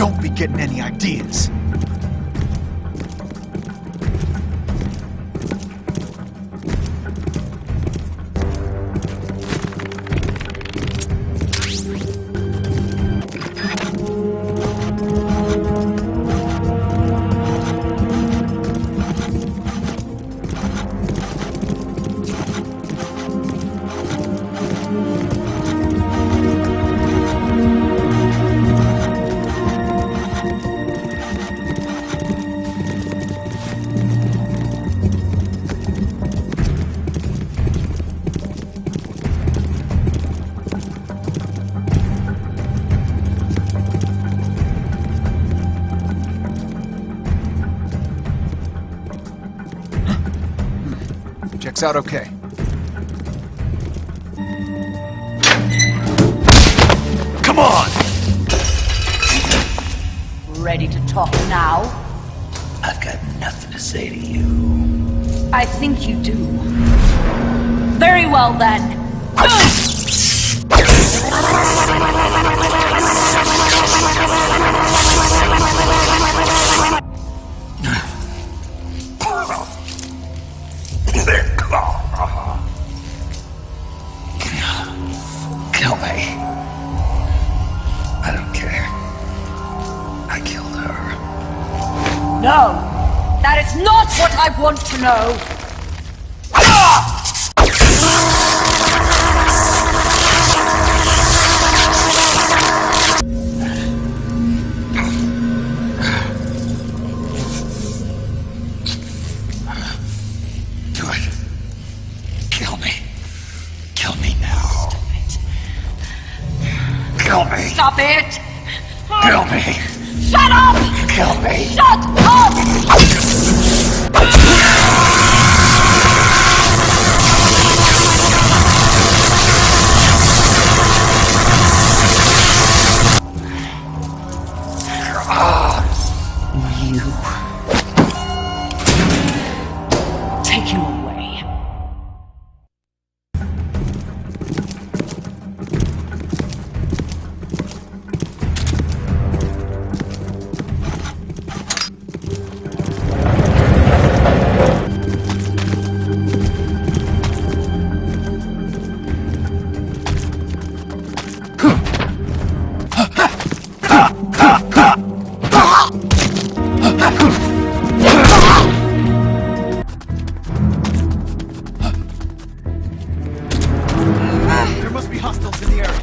Don't be getting any ideas. Checks out okay. Come on! Ready to talk now? I've got nothing to say to you. I think you do. Very well then. Kill me. I don't care. I killed her. No! That is not what I want to know! Do it. Kill me. Kill me now. Kill me. Stop it! Kill me. Shut up! Kill me. Shut up! You. Take him away. There must be hostiles in the area.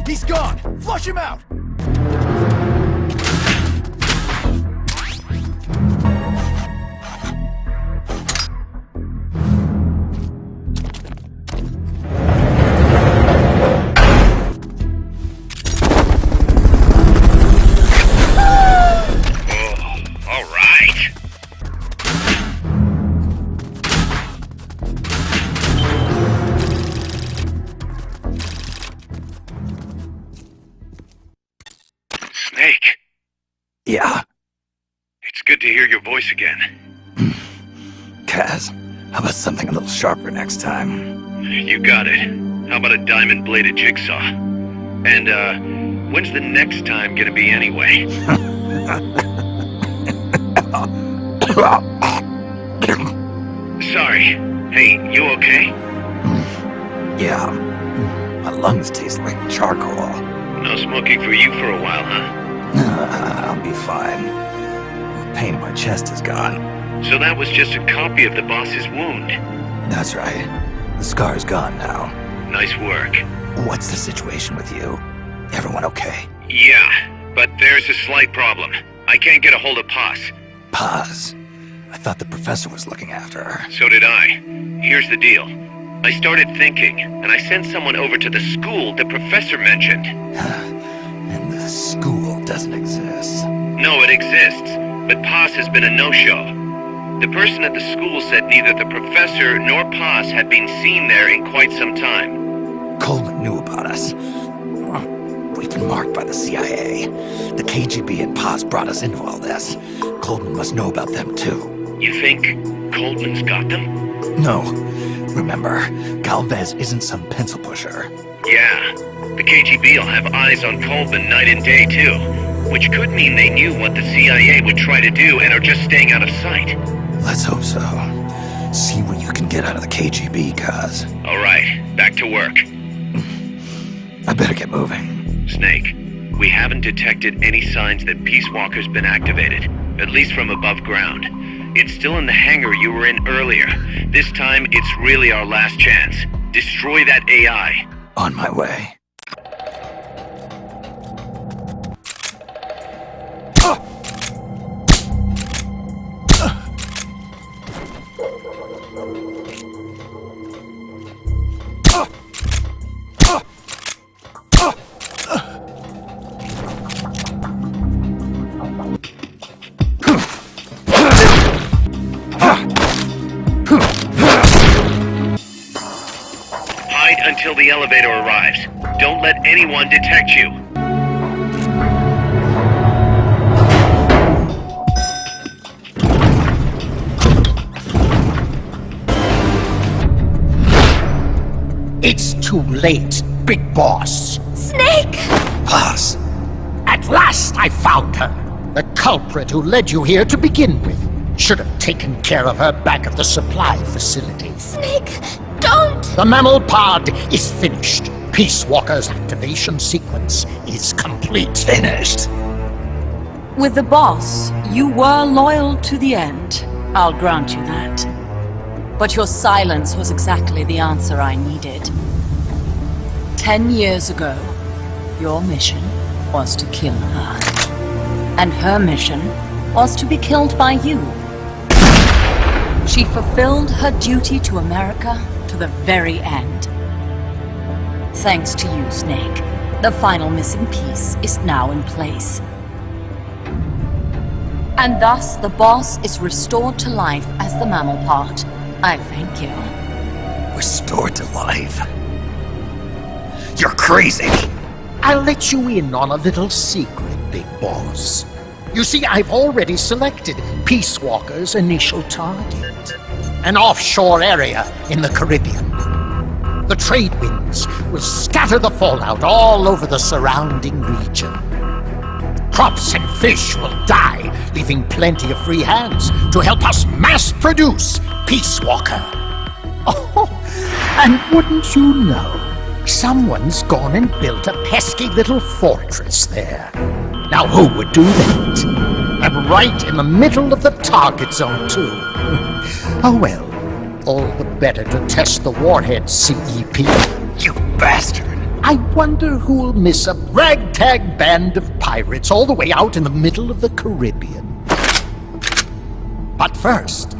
He's gone! Flush him out! All right. Snake, Yeah. it's good to hear your voice again. Kaz, how about something a little sharper next time? You got it. How about a diamond-bladed jigsaw? And, when's the next time gonna be anyway? Sorry. Hey, you okay? Yeah. My lungs taste like charcoal. No smoking for you for a while, huh? I'll be fine. The pain in my chest is gone. So that was just a copy of the boss's wound. That's right. The scar's gone now. Nice work. What's the situation with you? Everyone okay? Yeah, but there's a slight problem. I can't get a hold of Paz. Paz. I thought the professor was looking after her. So did I. Here's the deal. I started thinking, and I sent someone over to the school the professor mentioned. And the school doesn't exist. No, it exists, but Paz has been a no-show. The person at the school said neither the professor nor Paz had been seen there in quite some time. Coleman knew about us. We've been marked by the CIA. The KGB and Paz brought us into all this. Coleman must know about them too. You think Coleman's got them? No. Remember, Galvez isn't some pencil pusher. Yeah, the KGB will have eyes on Coleman night and day too, which could mean they knew what the CIA would try to do and are just staying out of sight. Let's hope so. See what you can get out of the KGB, Kaz. All right, back to work. I better get moving. Snake, we haven't detected any signs that Peace Walker's been activated, at least from above ground. It's still in the hangar you were in earlier. This time, it's really our last chance. Destroy that AI. On my way. Until the elevator arrives. Don't let anyone detect you. It's too late, Big Boss. Snake! Paz! At last I found her. The culprit who led you here to begin with. Should have taken care of her back at the supply facility. Snake, don't! The mammal pod is finished. Peace Walker's activation sequence is complete. Finished. With the boss, you were loyal to the end. I'll grant you that. But your silence was exactly the answer I needed. 10 years ago, your mission was to kill her. And her mission was to be killed by you. She fulfilled her duty to America to the very end. Thanks to you, Snake, the final missing piece is now in place. And thus, the boss is restored to life as the mammal pod. I thank you. Restored to life? You're crazy! I'll let you in on a little secret, Big Boss. You see, I've already selected Peace Walker's initial target. An offshore area in the Caribbean. The trade winds will scatter the fallout all over the surrounding region. Crops and fish will die, leaving plenty of free hands to help us mass-produce Peace Walker. Oh, and wouldn't you know, someone's gone and built a pesky little fortress there. Now who would do that? And right in the middle of the target zone, too. Oh well, all the better to test the warhead, CEP. You bastard! I wonder who'll miss a ragtag band of pirates all the way out in the middle of the Caribbean. But first,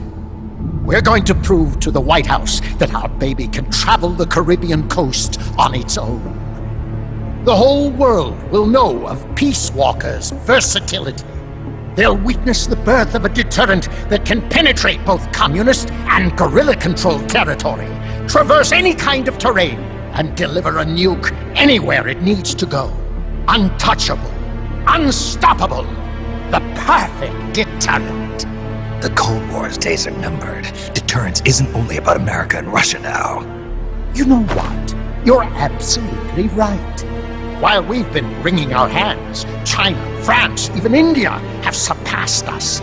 we're going to prove to the White House that our baby can travel the Caribbean coast on its own. The whole world will know of Peace Walker's versatility. They'll witness the birth of a deterrent that can penetrate both communist and guerrilla-controlled territory, traverse any kind of terrain, and deliver a nuke anywhere it needs to go. Untouchable, unstoppable, the perfect deterrent. The Cold War's days are numbered. Deterrence isn't only about America and Russia now. You know what? You're absolutely right. While we've been wringing our hands, China, France, even India have surpassed us.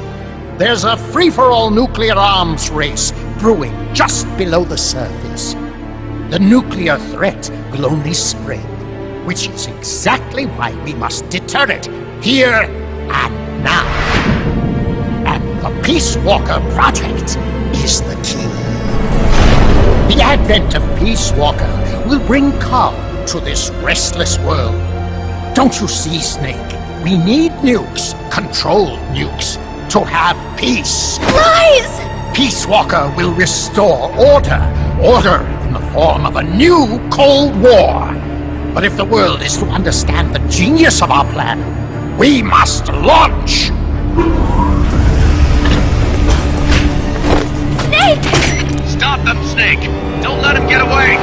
There's a free-for-all nuclear arms race brewing just below the surface. The nuclear threat will only spread, which is exactly why we must deter it here and now. And the Peace Walker Project is the key. The advent of Peace Walker will bring calm to this restless world. Don't you see, Snake? We need nukes, controlled nukes, to have peace. Lies! Peace Walker will restore order. Order in the form of a new Cold War. But if the world is to understand the genius of our plan, we must launch! Snake! Stop them, Snake! Don't let him get away!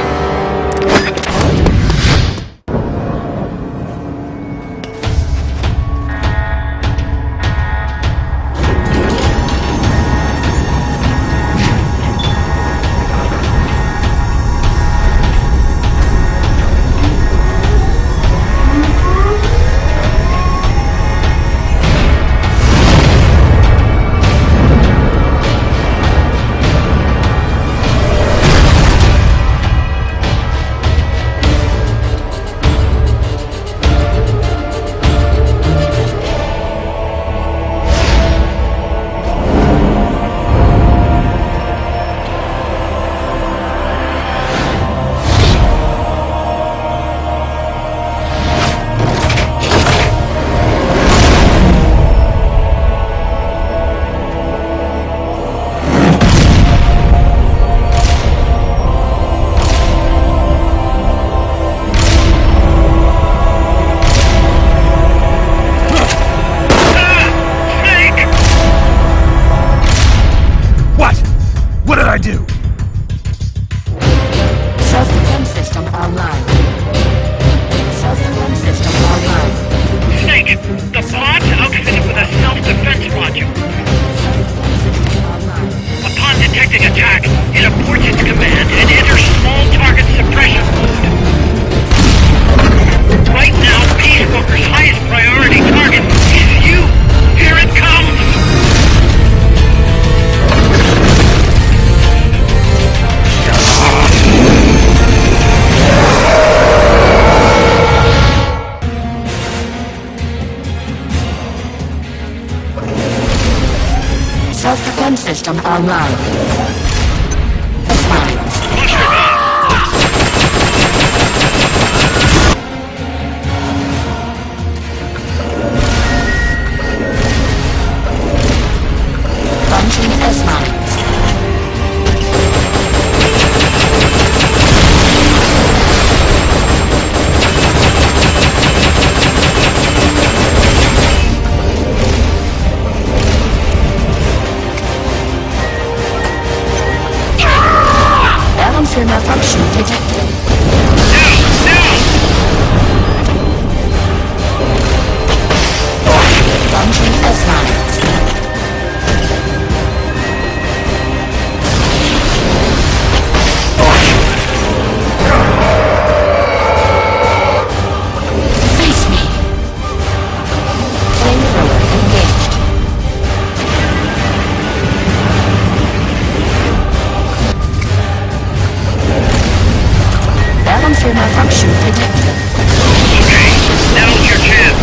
What did I do? Self-defense system online. Self-defense system online. Snake! The pod's outfitted with a self-defense module. Self-defense system online. Upon detecting attack, it aborts its command and enters small target suppression mode. Right now, Peace Walker's highest priority target is you! Here it comes! Self-defense system online. S01. Launching S01. Balance malfunction detected. Launching S01. Face me. Flamethrower engaged. Balance malfunction detected. Okay, now's your chance.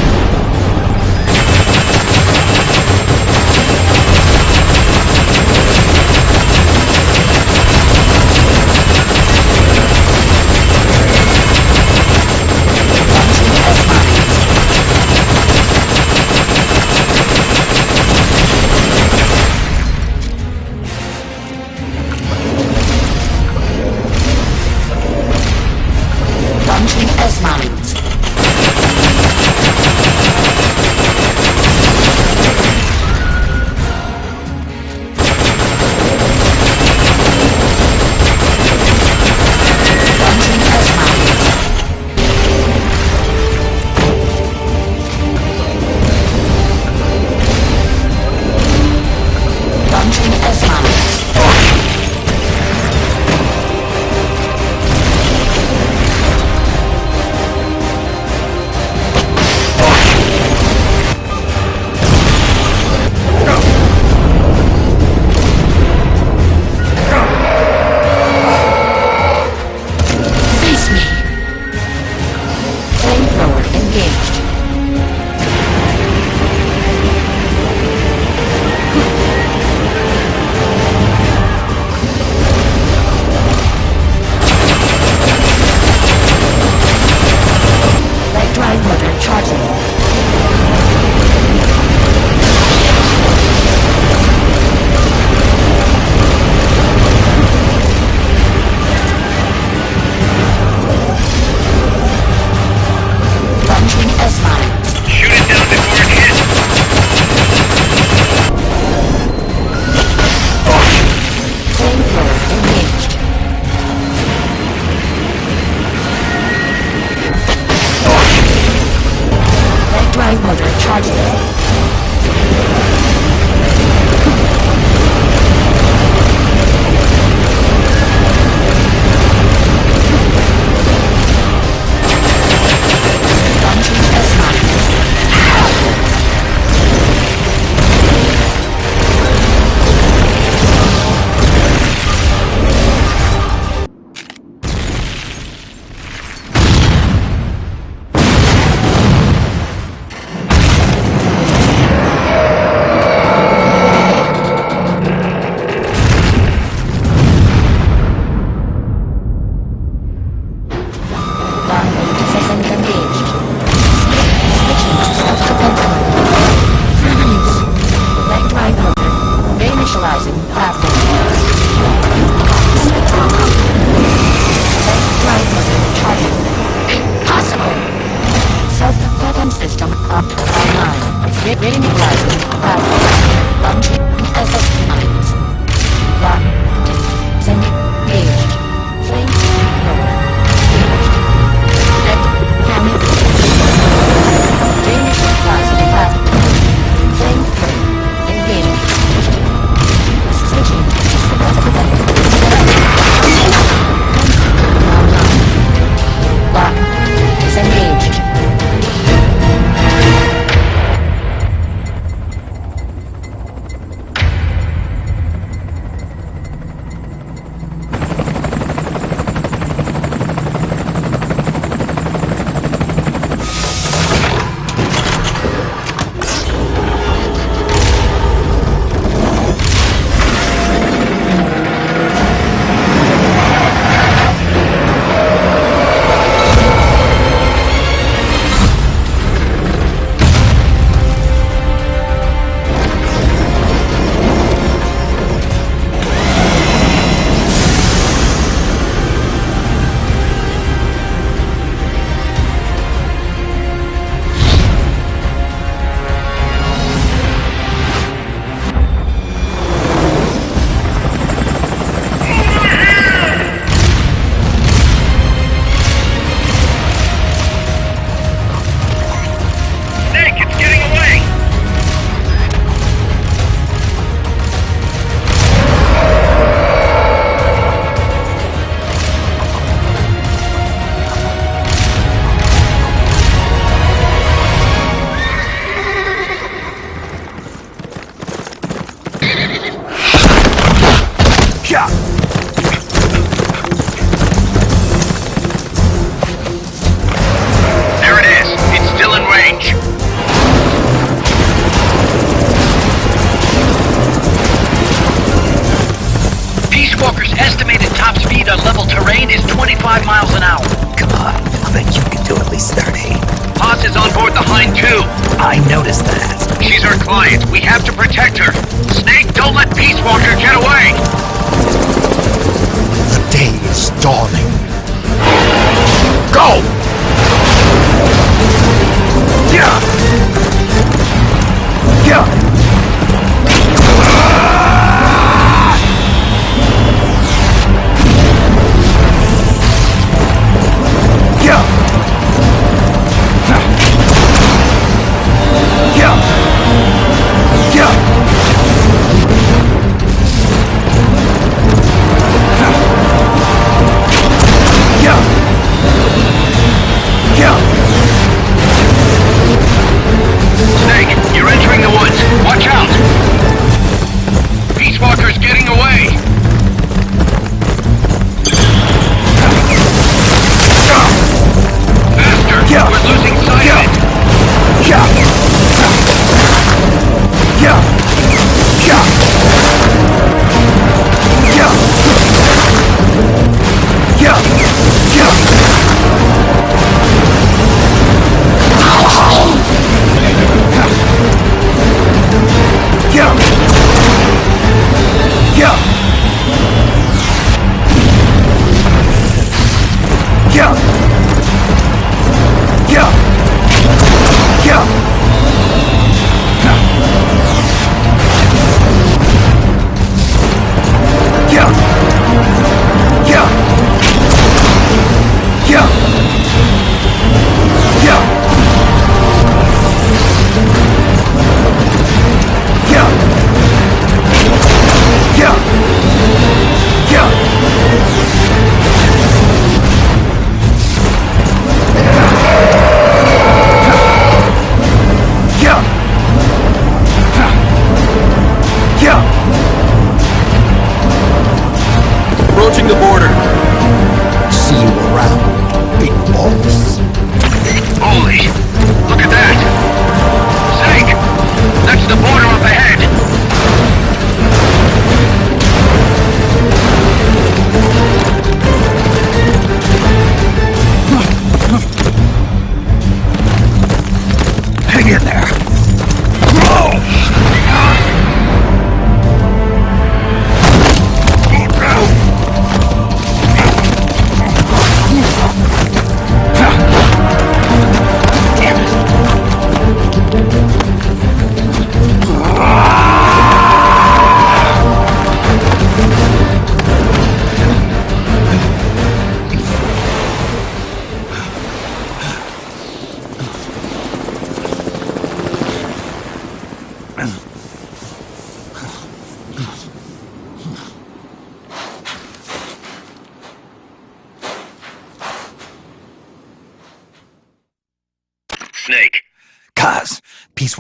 neutralizing platform. Right button charging. Impossible! Self-propelling system up online. Neutralizing platform. Launching SS-9s. Lock. Engaged. Flame. Red. County. Neutralizing platform. Flame. Engaged. Switching. Lock. Disengaged. There it is. It's still in range. Peace Walker's estimated top speed on level terrain is 25 miles an hour. Come on, I bet you can do at least 30. Paz is on board the Hind too. I noticed that. She's our client. We have to protect her. Snake, don't let Peace Walker get away. The day is dawning. Go! Yeah! Yeah! Snake, you're entering the woods. Watch out! Peace Walker's getting away. Faster! We're losing sight of it.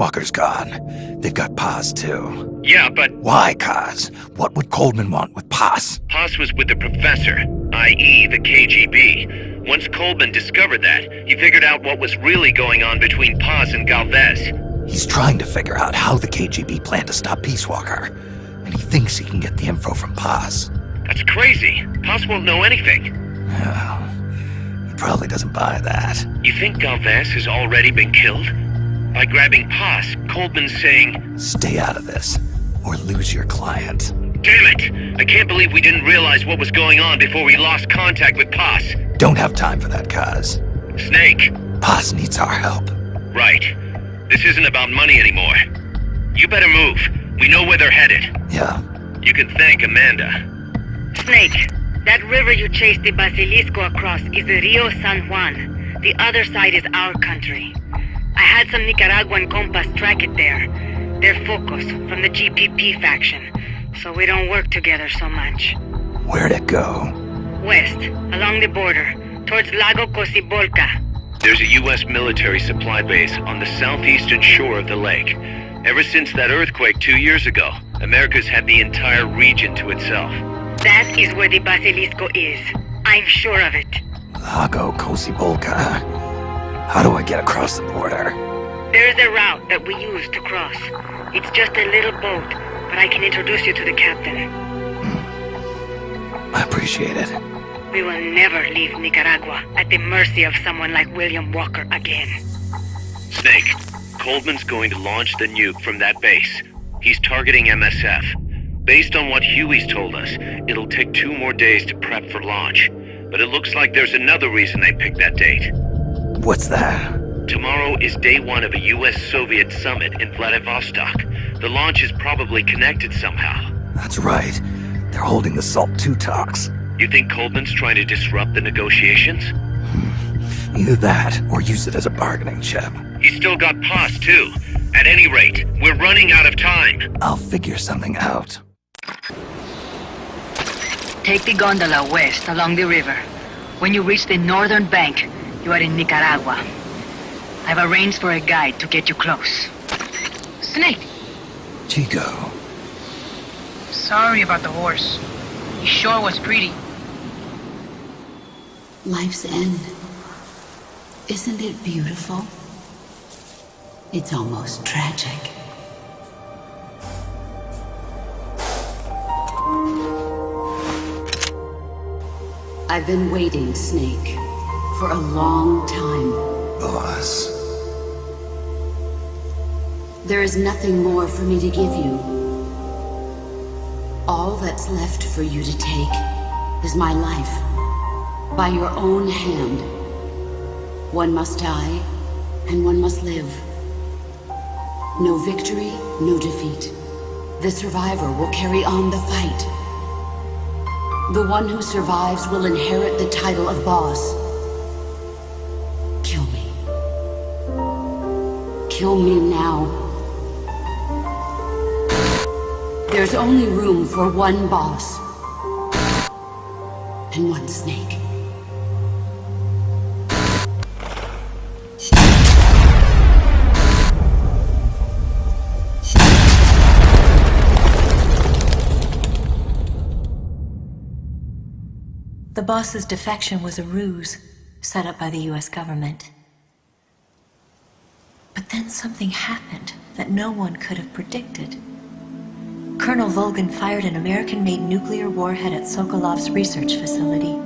Walker's gone. They've got Paz, too. Yeah, but Why, Kaz? What would Coleman want with Paz? Paz was with the professor, i.e. the KGB. Once Coleman discovered that, he figured out what was really going on between Paz and Galvez. He's trying to figure out how the KGB plan to stop Peace Walker, and he thinks he can get the info from Paz. That's crazy. Paz won't know anything. Oh, he probably doesn't buy that. You think Galvez has already been killed? By grabbing Paz, Coleman's saying, Stay out of this, or lose your client. damn it! I can't believe we didn't realize what was going on before we lost contact with Paz. Don't have time for that, Kaz. Snake. Paz needs our help. Right. This isn't about money anymore. You better move. We know where they're headed. Yeah. You can thank Amanda. Snake, that river you chased the Basilisco across is the Rio San Juan. The other side is our country. I had some Nicaraguan compas track it there. They're focus from the GPP faction, so we don't work together so much. Where'd it go? West, along the border, towards Lago Cocibolca. There's a U.S. military supply base on the southeastern shore of the lake. Ever since that earthquake 2 years ago, America's had the entire region to itself. That is where the Basilisco is. I'm sure of it. Lago Cocibolca. How do I get across the border? There is a route that we use to cross. It's just a little boat, but I can introduce you to the captain. I appreciate it. We will never leave Nicaragua at the mercy of someone like William Walker again. Snake, Coleman's going to launch the nuke from that base. He's targeting MSF. Based on what Huey's told us, it'll take 2 more days to prep for launch. But it looks like there's another reason they picked that date. What's that? Tomorrow is day 1 of a US-Soviet summit in Vladivostok. The launch is probably connected somehow. That's right. They're holding the SALT II talks. You think Coleman's trying to disrupt the negotiations? Either that, or use it as a bargaining chip. He's still got Paz, too. At any rate, we're running out of time. I'll figure something out. Take the gondola west along the river. When you reach the northern bank, you are in Nicaragua. I've arranged for a guide to get you close. Snake! Chico. Sorry about the horse. He sure was pretty. Life's end. Isn't it beautiful? It's almost tragic. I've been waiting, Snake, for a long time. Boss. There is nothing more for me to give you. All that's left for you to take is my life. By your own hand. One must die, and one must live. No victory, no defeat. The survivor will carry on the fight. The one who survives will inherit the title of boss. Kill me. Kill me now. There's only room for one boss. And one snake. The boss's defection was a ruse set up by the US government. But then something happened that no one could have predicted. Colonel Volgan fired an American-made nuclear warhead at Sokolov's research facility.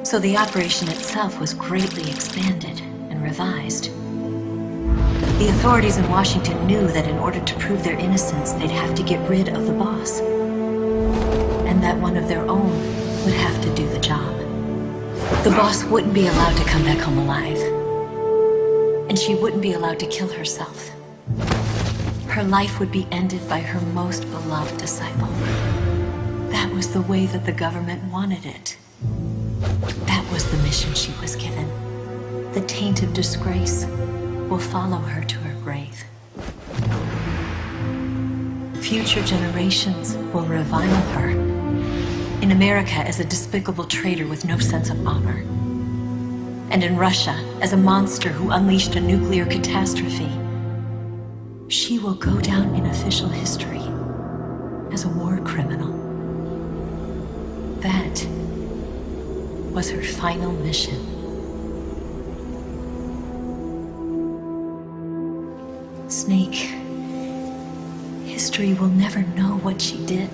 So the operation itself was greatly expanded and revised. The authorities in Washington knew that in order to prove their innocence, they'd have to get rid of the boss. And that one of their own would have to do the job. The boss wouldn't be allowed to come back home alive. And she wouldn't be allowed to kill herself. Her life would be ended by her most beloved disciple. That was the way that the government wanted it. That was the mission she was given. The taint of disgrace will follow her to her grave. Future generations will revile her. In America as a despicable traitor with no sense of honor. And in Russia as a monster who unleashed a nuclear catastrophe. She will go down in official history as a war criminal. That was her final mission. Snake, history will never know what she did.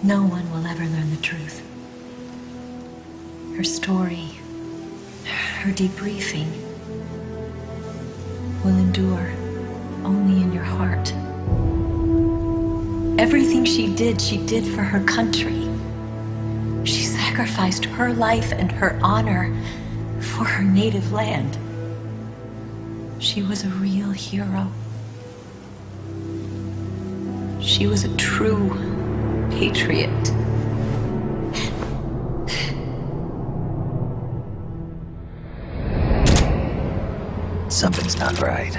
No one will ever learn the truth. Her story, her debriefing, will endure only in your heart. Everything she did for her country. She sacrificed her life and her honor for her native land. She was a real hero. She was a true patriot. Something's not right.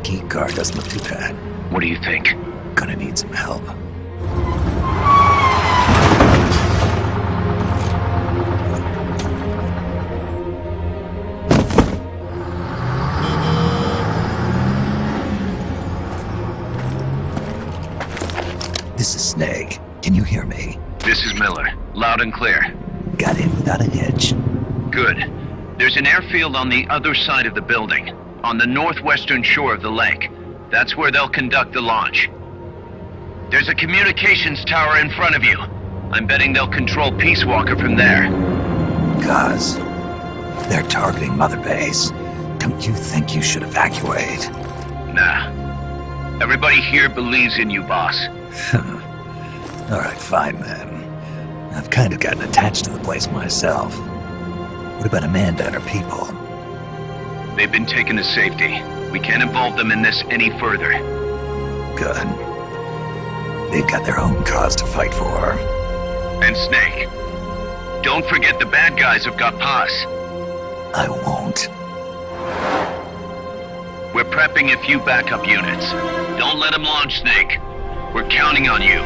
Key card doesn't look too bad. What do you think? Gonna need some help. This is Snake. Can you hear me? This is Miller. Loud and clear. Got in without a hitch. Good. There's an airfield on the other side of the building, on the northwestern shore of the lake. That's where they'll conduct the launch. There's a communications tower in front of you. I'm betting they'll control Peace Walker from there. Cuz they're targeting Mother Base. Don't you think you should evacuate? Nah. Everybody here believes in you, boss. Alright, fine then. I've kind of gotten attached to the place myself. What about Amanda and her people? They've been taken to safety. We can't involve them in this any further. Good. They've got their own cause to fight for. And Snake. Don't forget the bad guys have got Paz. I won't. We're prepping a few backup units. Don't let them launch, Snake. We're counting on you.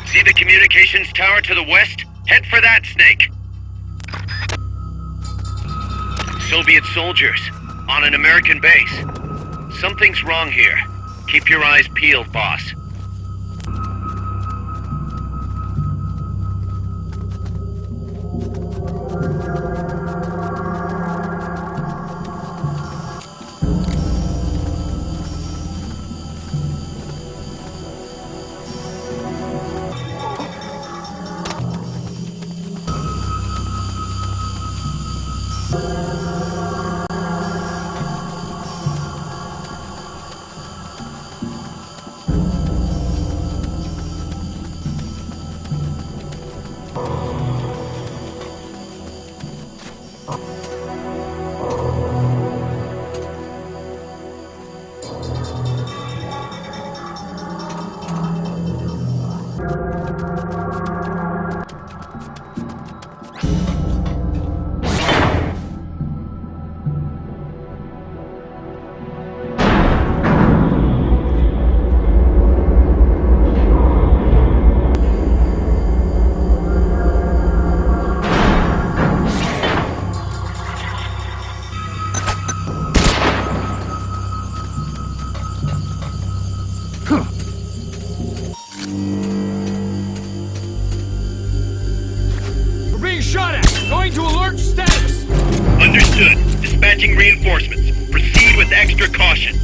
See the communications tower to the west? Head for that, Snake. Soviet soldiers on an American base. Something's wrong here. Keep your eyes peeled, boss. Understood. Dispatching reinforcements. Proceed with extra caution.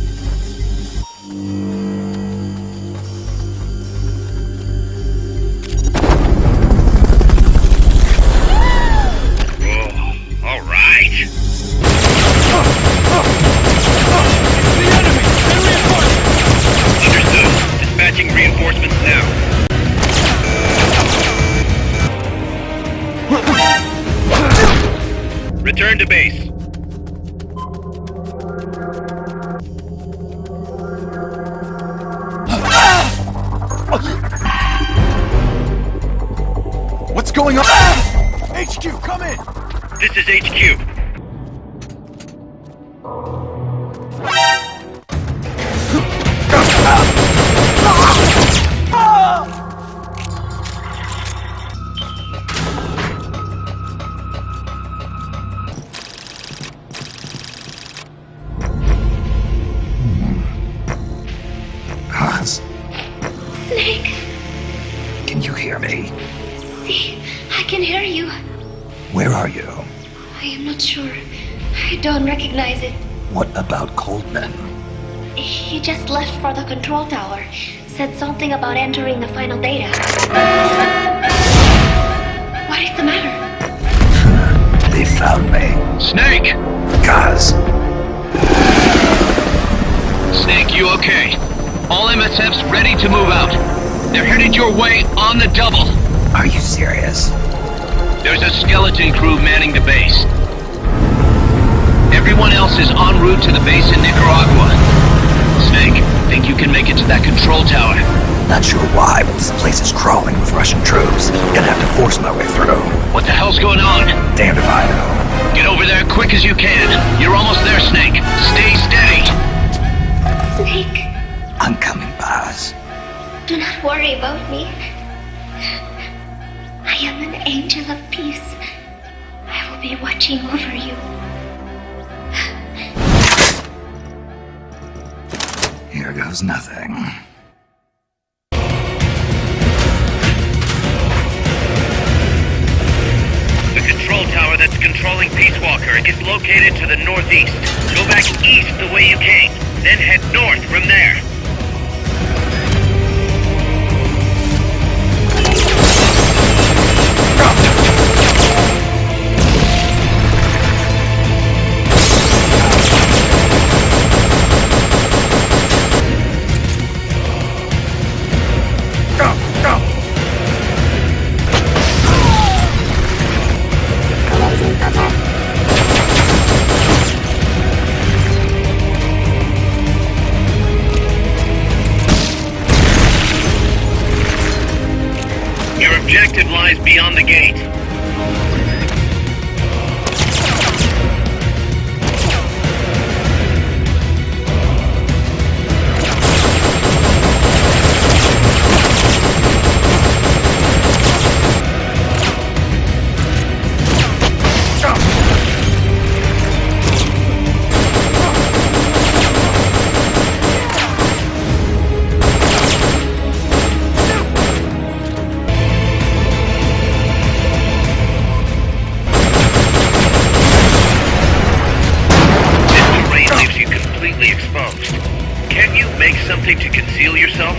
Oh, all right. It's the enemy! Send reinforcements! Understood. Dispatching reinforcements now. Return to base. What's going on? HQ, come in! This is HQ. not sure. I don't recognize it. What about Coldman? He just left for the control tower. Said something about entering the final data. What is the matter? They found me. Snake! Guys. Snake, you okay? All MSFs ready to move out. They're headed your way on the double. Are you serious? There's a skeleton crew manning the base. Everyone else is en route to the base in Nicaragua. Snake, think you can make it to that control tower? Not sure why, but this place is crawling with Russian troops. Gonna have to force my way through. What the hell's going on? Damned if I know. Get over there quick as you can. You're almost there, Snake. Stay steady. Snake, I'm coming, Baz. do not worry about me. I am an angel of peace. I will be watching over you. Here goes nothing. The control tower that's controlling Peace Walker is located to the northeast. Go back east the way you came, then head north from there. Your objective lies beyond the gate. Exposed. Can you make something to conceal yourself?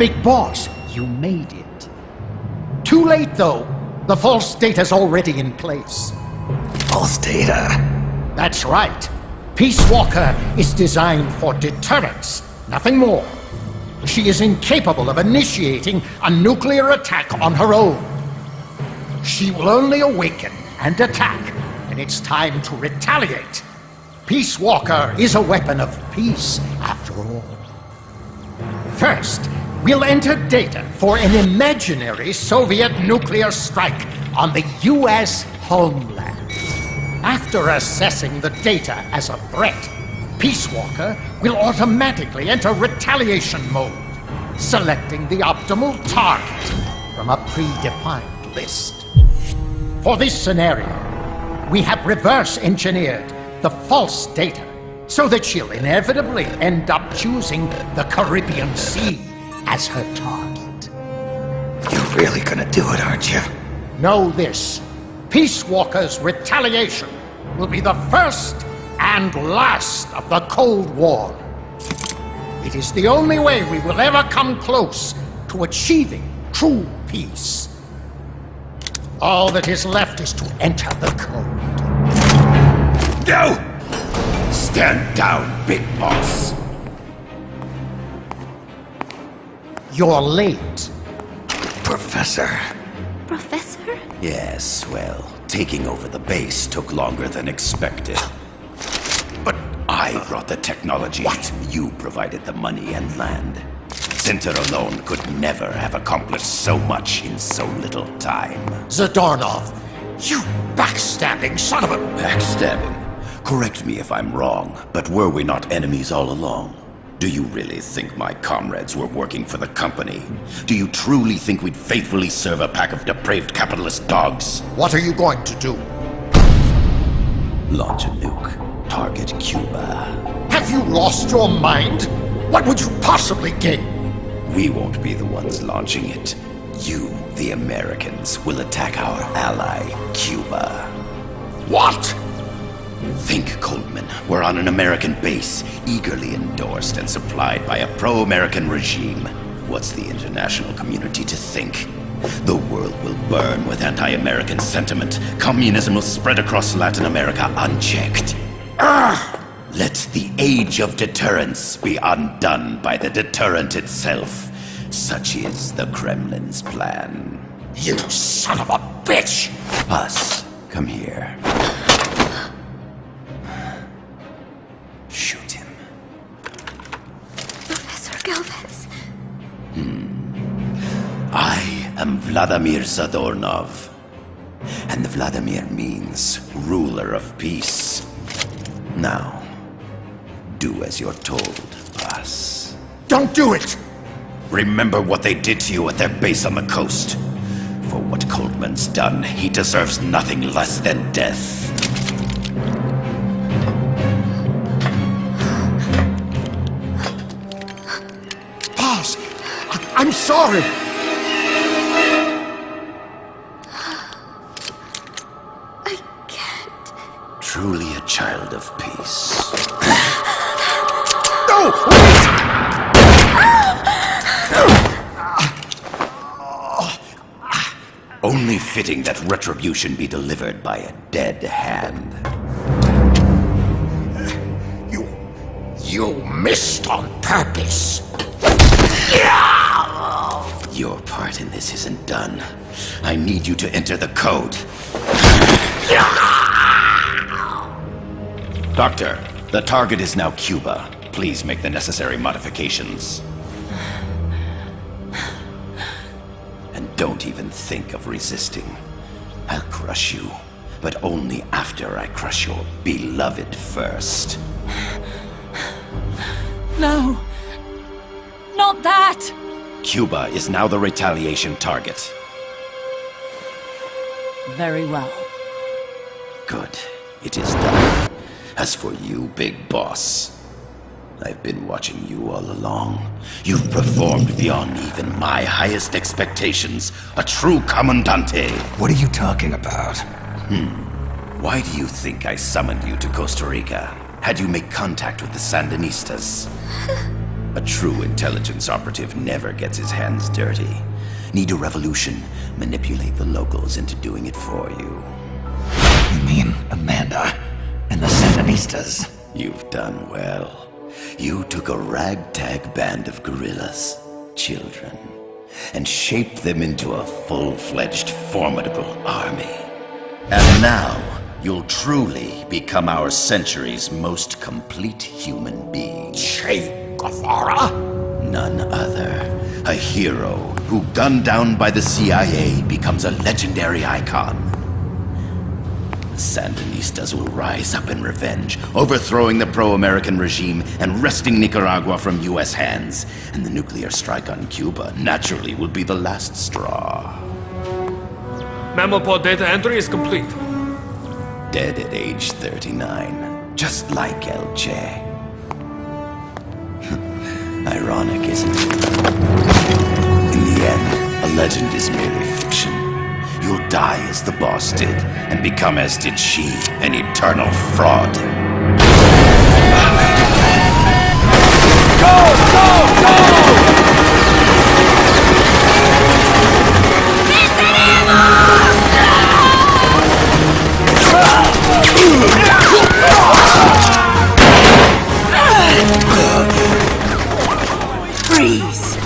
Big Boss, you made it. Too late, though. The false data's already in place. False data? That's right. Peace Walker is designed for deterrence, nothing more. She is incapable of initiating a nuclear attack on her own. She will only awaken and attack when it's time to retaliate. Peace Walker is a weapon of peace, after all. First, we'll enter data for an imaginary Soviet nuclear strike on the U.S. homeland. After assessing the data as a threat, Peace Walker will automatically enter retaliation mode, selecting the optimal target from a predefined list. For this scenario, we have reverse engineered the false data so that she'll inevitably end up choosing the Caribbean Sea as her target. You're really gonna do it, aren't you? Know this. Peace Walker's retaliation will be the first and last of the Cold War. It is the only way we will ever come close to achieving true peace. All that is left is to enter the code. No! Stand down, Big Boss. You're late. Professor. Professor? Yes, well, taking over the base took longer than expected. But I brought the technology. What? You provided the money and land. Center alone could never have accomplished so much in so little time. Zadornov, you backstabbing son of a... Backstabbing? Correct me if I'm wrong, but were we not enemies all along? Do you really think my comrades were working for the company? Do you truly think we'd faithfully serve a pack of depraved capitalist dogs? What are you going to do? Launch a nuke. Target Cuba. Have you lost your mind? What would you possibly gain? We won't be the ones launching it. You, the Americans, will attack our ally, Cuba. What? Think, Coleman. We're on an American base, eagerly endorsed and supplied by a pro-American regime. What's the international community to think? The world will burn with anti-American sentiment. Communism will spread across Latin America unchecked. Let the age of deterrence be undone by the deterrent itself. Such is the Kremlin's plan. You son of a bitch! Us, come here. Shoot him. Professor Galvez. I am Vladimir Zadornov. And Vladimir means ruler of peace. Now, do as you're told, boss. Don't do it! Remember what they did to you at their base on the coast. For what Coleman's done, he deserves nothing less than death. Boss, I'm sorry. I can't. Truly a child of peace. No! Wait! Only fitting that retribution be delivered by a dead hand. You missed on purpose. Your part in this isn't done. I need you to enter the code. Doctor, the target is now Cuba. Please make the necessary modifications. And don't even think of resisting. I'll crush you, but only after I crush your beloved first. No. Not that! Cuba is now the retaliation target. Very well. Good. It is done. As for you, Big Boss, I've been watching you all along. You've performed beyond even my highest expectations. A true commandante. What are you talking about? Why do you think I summoned you to Costa Rica? Had you make contact with the Sandinistas? A true intelligence operative never gets his hands dirty. Need a revolution? Manipulate the locals into doing it for you. You mean Amanda and the Sandinistas? You've done well. You took a ragtag band of guerrillas, children, and shaped them into a full-fledged, formidable army. And now, you'll truly become our century's most complete human being. Che Guevara? None other. A hero who, gunned down by the CIA, becomes a legendary icon. The Sandinistas will rise up in revenge, overthrowing the pro-American regime and wresting Nicaragua from US hands. And the nuclear strike on Cuba naturally will be the last straw. Mammopod data entry is complete. Dead at age 39, just like El Che. Ironic, isn't it? In the end, a legend is merely fiction. You'll die as the boss did, and become as did she, an eternal fraud. Go! Go! Go! Freeze!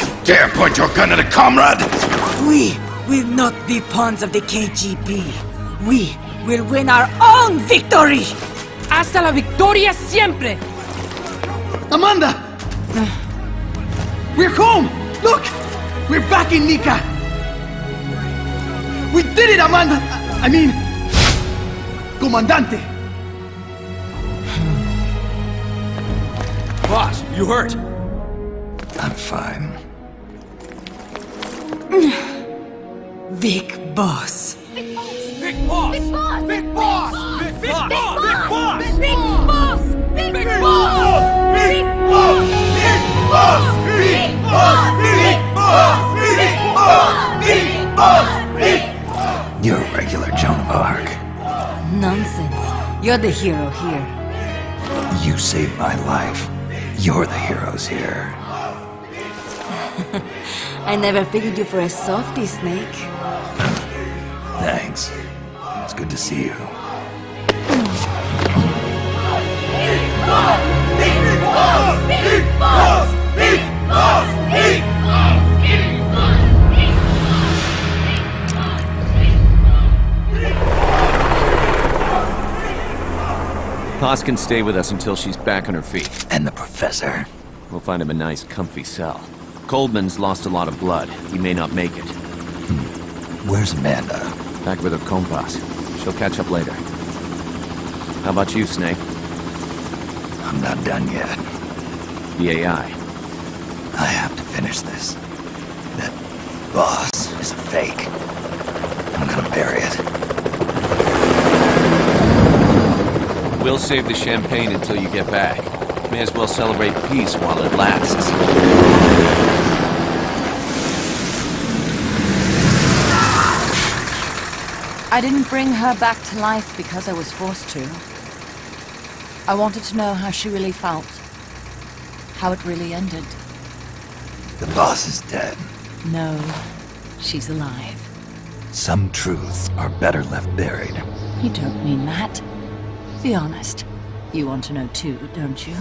You dare point your gun at a comrade? We will not be pawns of the KGB. We will win our own victory! Hasta la victoria siempre! Amanda! We're home! Look! We're back in Nica! We did it, Amanda! I mean... Comandante! Boss, you hurt? I'm fine. Big Boss. Big boss! Big boss! Big boss! Big boss! Big boss! Big boss! Big boss! Big boss! Big boss! Big boss! Big boss! Big boss! Big boss! You're a regular Joan of Arc. Nonsense. You're the hero here. You saved my life. You're the heroes here. I never figured you for a softie, Snake. Thanks. It's good to see you. Haas can stay with us until she's back on her feet. And the professor? We'll find him a nice, comfy cell. Coldman's lost a lot of blood. He may not make it. Where's Amanda? Back with her compas. She'll catch up later. How about you, Snake? I'm not done yet. The AI. I have to finish this. That boss is a fake. I'm gonna bury it. We'll save the champagne until you get back. May as well celebrate peace while it lasts. I didn't bring her back to life because I was forced to. I wanted to know how she really felt. How it really ended. The boss is dead. No, she's alive. Some truths are better left buried. You don't mean that. Be honest. You want to know too, don't you?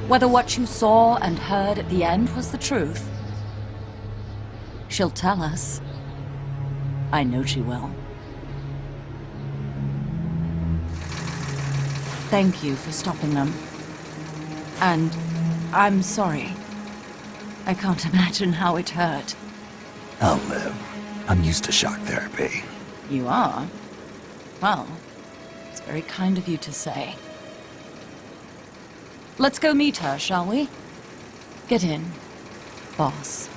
Whether what you saw and heard at the end was the truth. She'll tell us. I know she will. Thank you for stopping them. And I'm sorry. I can't imagine how it hurt. I'll live. I'm used to shock therapy. You are? Well, it's very kind of you to say. Let's go meet her, shall we? Get in, boss.